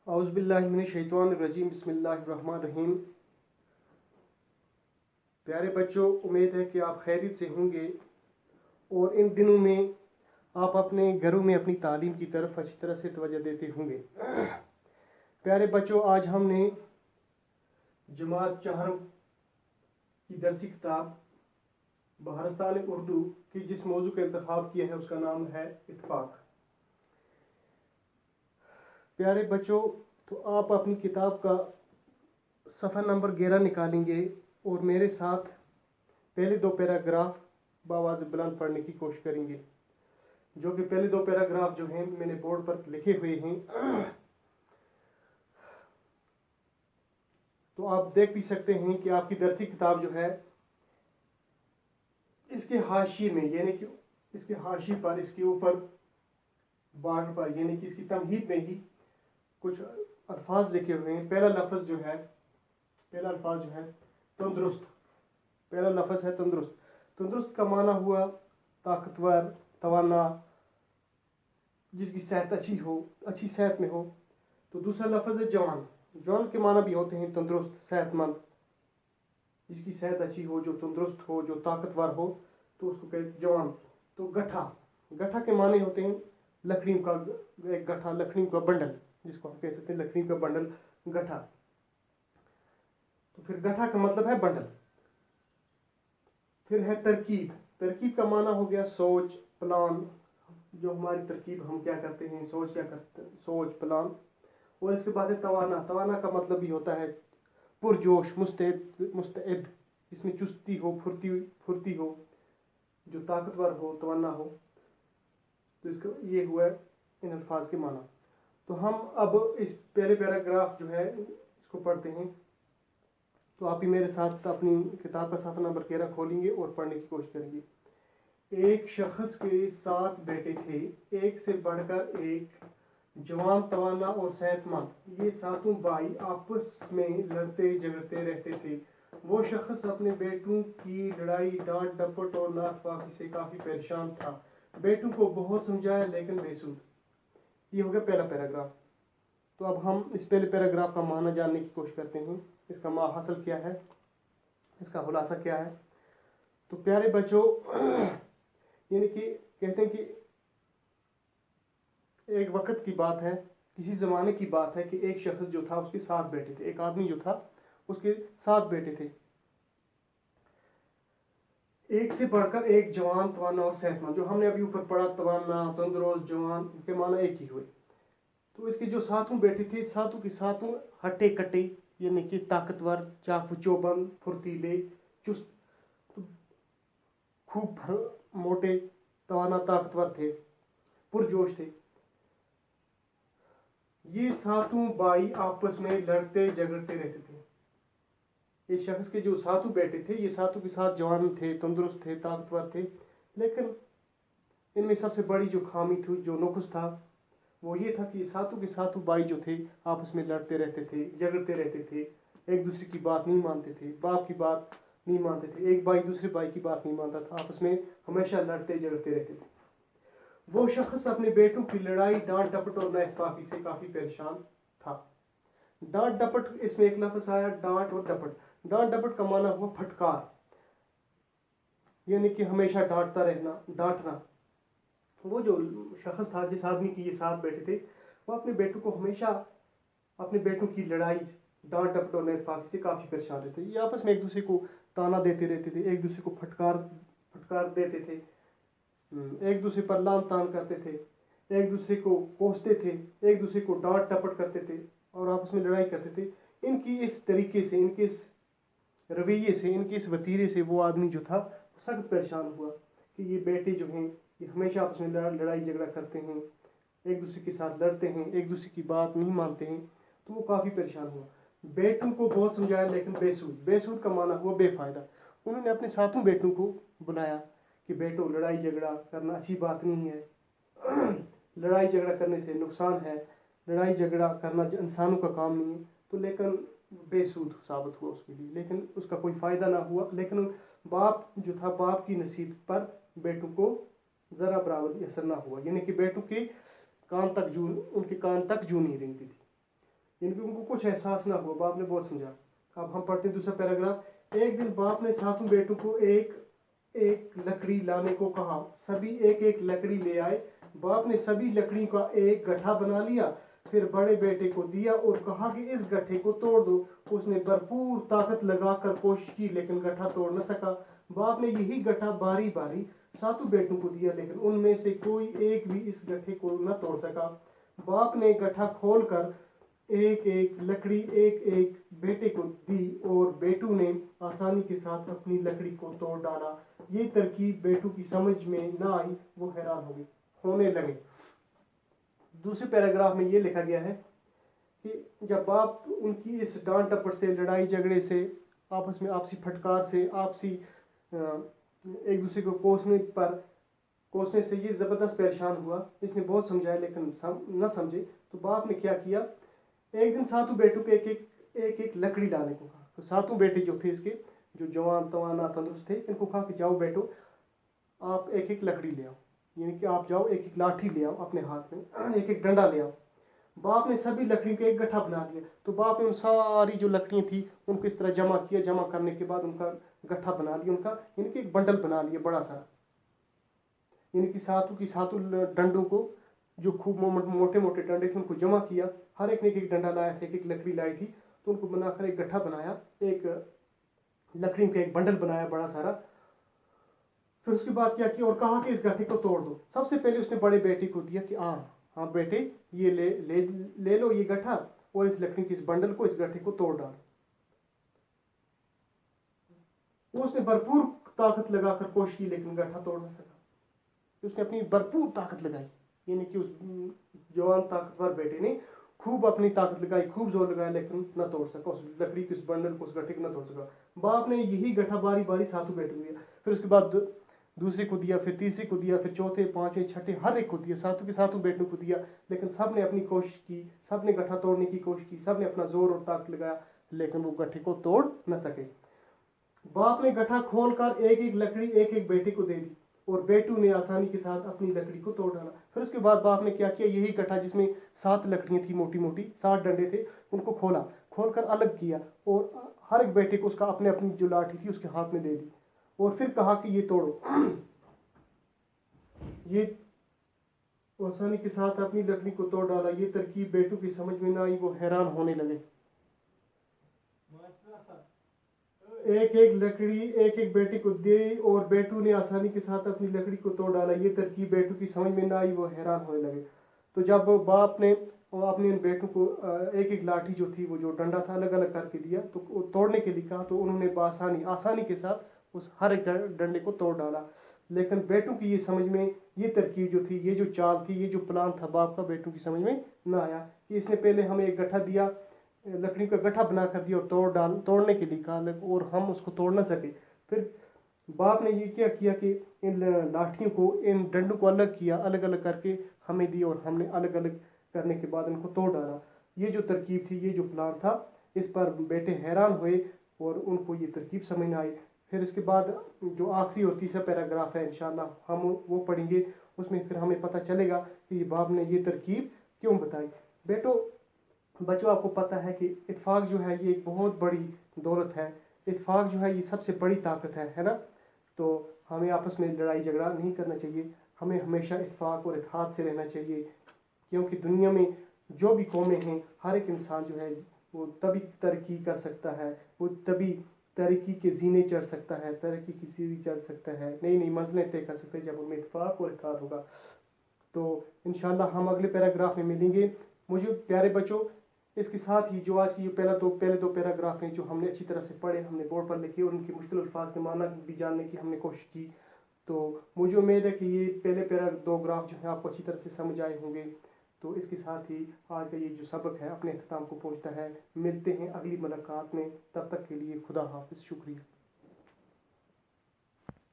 اعوذ باللہ من الشیطان الرجیم بسم اللہ الرحمن الرحیم۔ پیارے بچوں، امید ہے کہ آپ خیریت سے ہوں گے اور ان دنوں میں آپ اپنے گھروں میں اپنی تعلیم کی طرف اچھی طرح سے توجہ دیتے ہوں گے۔ پیارے بچوں، آج ہم نے جماعت چہارم کی درسی کتاب بہارستان اردو کی جس موضوع کا انتخاب کیا ہے اس کا نام ہے اتفاق۔ پیارے بچوں، تو آپ اپنی کتاب کا صفحہ نمبر 11 نکالیں گے اور میرے ساتھ پہلے دو پیراگراف بآواز بلند پڑھنے کی کوشش کریں گے، جو کہ پہلے دو پیراگراف جو ہیں میں نے بورڈ پر لکھے ہوئے ہیں۔ تو آپ دیکھ بھی سکتے ہیں کہ آپ کی درسی کتاب جو ہے اس کے حاشیے میں، یعنی کہ اس کے حاشیے پر، اس کے اوپر بارڈر پر، یعنی کہ اس کی تمہید میں ہی کچھ الفاظ لکھے ہوئے ہیں۔ پہلا الفاظ جو ہے تندرست۔ پہلا لفظ ہے تندرست۔ تندرست کا معنی ہوا طاقتور، توانا، جس کی صحت اچھی ہو، اچھی صحت میں ہو۔ تو دوسرا لفظ ہے جوان۔ جوان کے معنی بھی ہوتے ہیں تندرست، صحت مند، جس کی صحت اچھی ہو، جو تندرست ہو، جو طاقتور ہو، تو اس کو کہتے ہیں جوان۔ تو گٹھا۔ گٹھا کے معنی ہوتے ہیں لکڑیوں کا ایک گٹھا، لکڑیوں کا بنڈل، جس کو ہم کہہ سکتے ہیں لکڑیوں کا بنڈل، گٹھا۔ تو پھر گٹھا کا مطلب ہے بنڈل۔ پھر ہے ترکیب۔ ترکیب کا معنی ہو گیا سوچ، پلان، جو ہماری ترکیب ہم کیا کرتے ہیں، سوچ پلان۔ اور اس کے بعد ہے توانا۔ توانا کا مطلب بھی ہوتا ہے پرجوش، مستعد، جس میں چستی ہو، پھرتی ہو، جو طاقتور ہو، توانا ہو۔ تو اس کا یہ ہوا ان الفاظ کے معنی۔ تو ہم اب اس پہلے پیراگراف جو ہے اس کو پڑھتے ہیں۔ تو آپ ہی میرے ساتھ اپنی کتاب کا صفحہ نمبر 13 کھولیں گے اور پڑھنے کی کوشش کریں گے۔ ایک شخص کے 7 بیٹے تھے، ایک سے بڑھ کر ایک، جوان، توانا اور صحت مند۔ یہ 7 بھائی آپس میں لڑتے جھگڑتے رہتے تھے۔ وہ شخص اپنے بیٹوں کی لڑائی، ڈانٹ ڈپٹ اور نااتفاقی سے کافی پریشان تھا۔ بیٹوں کو بہت سمجھایا لیکن بے سود۔ یہ ہو گیا پہلا پیراگراف۔ تو اب ہم اس پہلے پیراگراف کا معنی جاننے کی کوشش کرتے ہیں۔ اس کا ماحصل کیا ہے، اس کا خلاصہ کیا ہے۔ تو پیارے بچوں، یعنی کہ کہتے ہیں کہ ایک وقت کی بات ہے، کسی زمانے کی بات ہے کہ ایک شخص جو تھا اس کے 7 بیٹے تھے۔ ایک آدمی جو تھا اس کے 7 بیٹے تھے، ایک سے بڑھ کر ایک، جوان، توانا اور صحت مند۔ جو ہم نے ابھی اوپر پڑھا، توانا، تندرست، جوان کے معنی ایک ہی ہوئے۔ تو اس کے جو 7 بیٹے تھے، 7 کے 7 ہٹے کٹے، یعنی کہ طاقتور، چاق و چوبند، پھرتیلے، چست، خوب موٹے، توانا، طاقتور تھے، پرجوش تھے۔ یہ 7 بھائی آپس میں لڑتے جھگڑتے رہتے تھے۔ اس شخص کے جو 7 بیٹے تھے، یہ 7 کے 7 جوان تھے، تندرست تھے، طاقتور تھے، لیکن ان میں سب سے بڑی جو خامی تھی، جو نقص تھا، وہ یہ تھا کہ یہ 7 کے 7 بھائی جو تھے آپس میں لڑتے رہتے تھے، جھگڑتے رہتے تھے، ایک دوسرے کی بات نہیں مانتے تھے، باپ کی بات نہیں مانتے تھے، ایک بھائی دوسرے بھائی کی بات نہیں مانتا تھا، آپس میں ہمیشہ لڑتے جھگڑتے رہتے تھے۔ وہ شخص اپنے بیٹوں کی لڑائی، ڈانٹ ڈپٹ اور نااتفاقی سے کافی پریشان تھا۔ ڈانٹ ڈپٹ، اس میں ایک لفظ آیا ڈانٹ اور ڈپٹ۔ ڈانٹ ڈپٹ کا معنی ہوا پھٹکار، یعنی کہ ہمیشہ ڈانٹتا رہنا، ڈانٹنا۔ وہ جو شخص تھا، جس آدمی کی یہ 7 بیٹے تھے، وہ اپنے بیٹوں کو ہمیشہ، اپنے بیٹوں کی لڑائی، ڈانٹ ڈپٹ اور نااتفاقی سے کافی پریشان رہتے تھے۔ یہ آپس میں ایک دوسرے کو تانا دیتے رہتے تھے، ایک دوسرے کو پھٹکار دیتے تھے، ایک دوسرے پر لام تان کرتے تھے، ایک دوسرے کو کوستے تھے، ایک دوسرے کو ڈانٹ ڈپٹ کرتے تھے اور آپس میں لڑائی کرتے تھے۔ ان کی اس طریقے سے، ان کے اس رویے سے، ان کے اس وتیرے سے وہ آدمی جو تھا سخت پریشان ہوا کہ یہ بیٹے جو ہیں یہ ہمیشہ آپس میں لڑائی جھگڑا کرتے ہیں، ایک دوسرے کے ساتھ لڑتے ہیں، ایک دوسرے کی بات نہیں مانتے ہیں۔ تو وہ کافی پریشان ہوا۔ بیٹوں کو بہت سمجھایا لیکن بے سود۔ بے سود کا معنی ہوا بے فائدہ۔ انہوں نے اپنے 7 بیٹوں کو بلایا کہ بیٹوں، لڑائی جھگڑا کرنا اچھی بات نہیں ہے، لڑائی جھگڑا کرنے سے نقصان ہے، لڑائی جھگڑا کرنا انسانوں کا کام نہیں ہے۔ تو لیکن بے سود ثابت ہوا اس کے لیے، لیکن اس کا کوئی فائدہ نہ ہوا۔ لیکن باپ جو تھا، باپ کی نصیحت پر بیٹوں کو ذرا برابر اثر نہ ہوا، یعنی کہ بیٹوں کے کان تک جو، ان کے کان تک جو نہیں رنگتی تھی۔ इनकी उनको कुछ एहसास ना हुआ, बाप ने बहुत समझा। अब हम पढ़ते हैं दूसरा पैराग्राफ। एक दिन बाप ने सातों बेटों को एक एक लकड़ी लाने को कहा। सभी एक एक लकड़ी ले आए। बाप ने सभी लकड़ी का एक गड्ढा बना लिया, फिर बड़े बेटे को दिया और कहा कि इस गड्ढे को तोड़ दो। उसने भरपूर ताकत लगाकर कोशिश की, लेकिन गड्ढा तोड़ न सका। बाप ने यही गड्ढा बारी बारी सातों बेटों को दिया, लेकिन उनमें से कोई एक भी इस गड्ढे को न तोड़ सका। बाप ने गड्ढा खोलकर एक एक लकड़ी एक एक बेटे को दी और बेटों ने आसानी के साथ अपनी लकड़ी को तोड़ डाला। ये तरकीब बेटों की समझ में न आई, वो हैरान होने लगे। दूसरे पैराग्राफ में ये लिखा गया है कि जब बाप उनकी इस डांट टपट से, लड़ाई झगड़े से, आपस में आपसी फटकार से, आपसी एक दूसरे को कोसने से ये ज़बरदस्त परेशान हुआ। इसने बहुत समझाया लेकिन न समझे, तो बाप ने क्या किया, एक दिन सातों बेटों को एक एक लकड़ी लाने को कहा। तो सातों बेटे जो थे इसके, जो जवान तवाना तंदुरुस्त थे, इनको कहा कि जाओ बेटो, आप एक एक लकड़ी ले आओ, यानी कि आप जाओ एक एक लाठी ले आओ अपने हाथ में, एक एक डंडा ले आओ। बाप ने सभी लकड़ियों का एक गड्ढा बना लिया। तो बाप ने उन सारी जो लकड़ियाँ थी उनको इस तरह जमा किया। जमा करने के बाद उनका गड्ढा बना लिया, उनका यानी कि एक बंडल बना लिया बड़ा सारा। यानी कि सातों डंडों को, जो खूब मोटे मोटे डंडे थे, उनको जमा किया। हर एक ने एक डंडा लाया था, एक एक लकड़ी लाई थी, तो उनको बनाकर एक गड्ढा बनाया, एक लकड़ियों का एक बंडल बनाया बड़ा सारा। फिर उसके बाद क्या किया और कहा कि इस गड्ढे को तोड़ दो। सबसे पहले उसने बड़े बेटे को दिया कि हाँ बेटे, ये ले लो ये गड्ढा, और इस लकड़ी की इस बंडल को, इस गड्ढे को तोड़ डालो। उसने भरपूर ताकत लगाकर कोशिश की, लेकिन गड्ढा तोड़ न सका। उसने अपनी भरपूर ताकत लगाई, यानी कि उस जवान ताकतवर बेटे ने खूब अपनी ताकत लगाई, खूब जोर लगाया, लेकिन न तोड़ सका उस लकड़ी की, उस बंडल को, उस गड्ढे को न तोड़ सका। बाप ने यही गड्ढा बारी बारी सातों बेटों को दिया। फिर उसके बाद दूसरे को दिया, फिर तीसरे को दिया, फिर चौथे, पांचवें, छठे, हर एक को दिया, सातों के सातों बेटों को दिया। लेकिन सब ने अपनी कोशिश की, सब ने गड्ढा तोड़ने की कोशिश की, सब ने अपना जोर और ताकत लगाया, लेकिन वो गड्ढे को तोड़ न सके। बाप ने गड्ढा खोलकर एक एक लकड़ी एक एक बेटे को दे दी, और बेटू ने आसानी के साथ अपनी लकड़ी को तोड़ डाला। फिर उसके बाद बाप ने क्या किया, यही गड्ढा जिसमें 7 लकड़ियां थी, मोटी मोटी 7 डंडे थे, उनको खोलकर अलग किया, और हर एक बेटे को उसका अपने अपनी जो लाठी थी उसके हाथ में दे दी, और फिर कहा कि ये तोड़ो। ये आसानी के साथ अपनी लकड़ी को तोड़ डाला। ये तरकीब बेटू की समझ में न आई, वो हैरान होने लगे। एक एक लकड़ी एक एक बेटे को दी, और बेटू ने आसानी के साथ अपनी लकड़ी को तोड़ डाला। ये तरकीब बेटू की समझ में न आई, वो हैरान होने लगे। तो जब बाप ने अपने इन बेटों को एक एक लाठी जो थी, वो जो डंडा था, अलग अलग करके दिया, तो तोड़ने के लिए कहा, तो उन्होंने आसानी के साथ उस हर एक डंडे को तोड़ डाला। लेकिन बेटों की ये समझ में, ये तरकीब जो थी, ये जो चाल थी, ये जो प्लान था बाप का, बेटों की समझ में न आया कि इसने पहले हमें एक गड्ढा दिया, लकड़ी का गड्ढा बना कर दिया और तोड़ने के लिए कहा, और हम उसको तोड़ ना सके। फिर बाप ने ये क्या किया कि इन लाठियों को, इन डंडों को अलग किया, अलग अलग करके हमें दी, और हमने अलग अलग करने के बाद इनको तोड़ डाला। ये जो तरकीब थी, ये जो प्लान था, इस पर बेटे हैरान हुए और उनको ये तरकीब समझ में आई। फिर इसके बाद जो आखिरी और तीसरा पैराग्राफ है, इंशाल्लाह हम वो पढ़ेंगे। उसमें फिर हमें पता चलेगा कि बाप ने ये तरकीब क्यों बताई। बच्चों, आपको पता है कि इत्फाक जो है ये एक बहुत बड़ी दौलत है। इत्फाक जो है ये सबसे बड़ी ताकत है ना। तो हमें आपस में लड़ाई झगड़ा नहीं करना चाहिए, हमें हमेशा इत्फाक और इत्तेहाद से रहना चाहिए, क्योंकि दुनिया में जो भी कौमें हैं, हर एक इंसान जो है वो तभी तरक्की कर सकता है, वो तभी तरक्की के जीने चढ़ सकता है, तरक्की की सीढ़ी चढ़ सकता है, नई नई मंजिलें तय कर सकते हैं, जब उनमें इत्फाक और इत्तेहाद होगा। तो इंशाल्लाह हम अगले पैराग्राफ में मिलेंगे। मुझे प्यारे बच्चों, इसके साथ ही जो आज की पहले दो पैराग्राफ हैं जो हमने अच्छी तरह से पढ़े, हमने बोर्ड पर लिखे, और उनके मुश्किल अल्फाज के माना भी जानने की हमने कोशिश की। तो मुझे उम्मीद है कि ये पहले दो ग्राफ जो है आपको अच्छी तरह से समझ आए होंगे। तो इसके साथ ही आज का ये जो सबक है अपने अख्ताम को पहुंचता है। मिलते हैं अगली मुलाकात में, तब तक के लिए खुदा हाफिज़, शुक्रिया।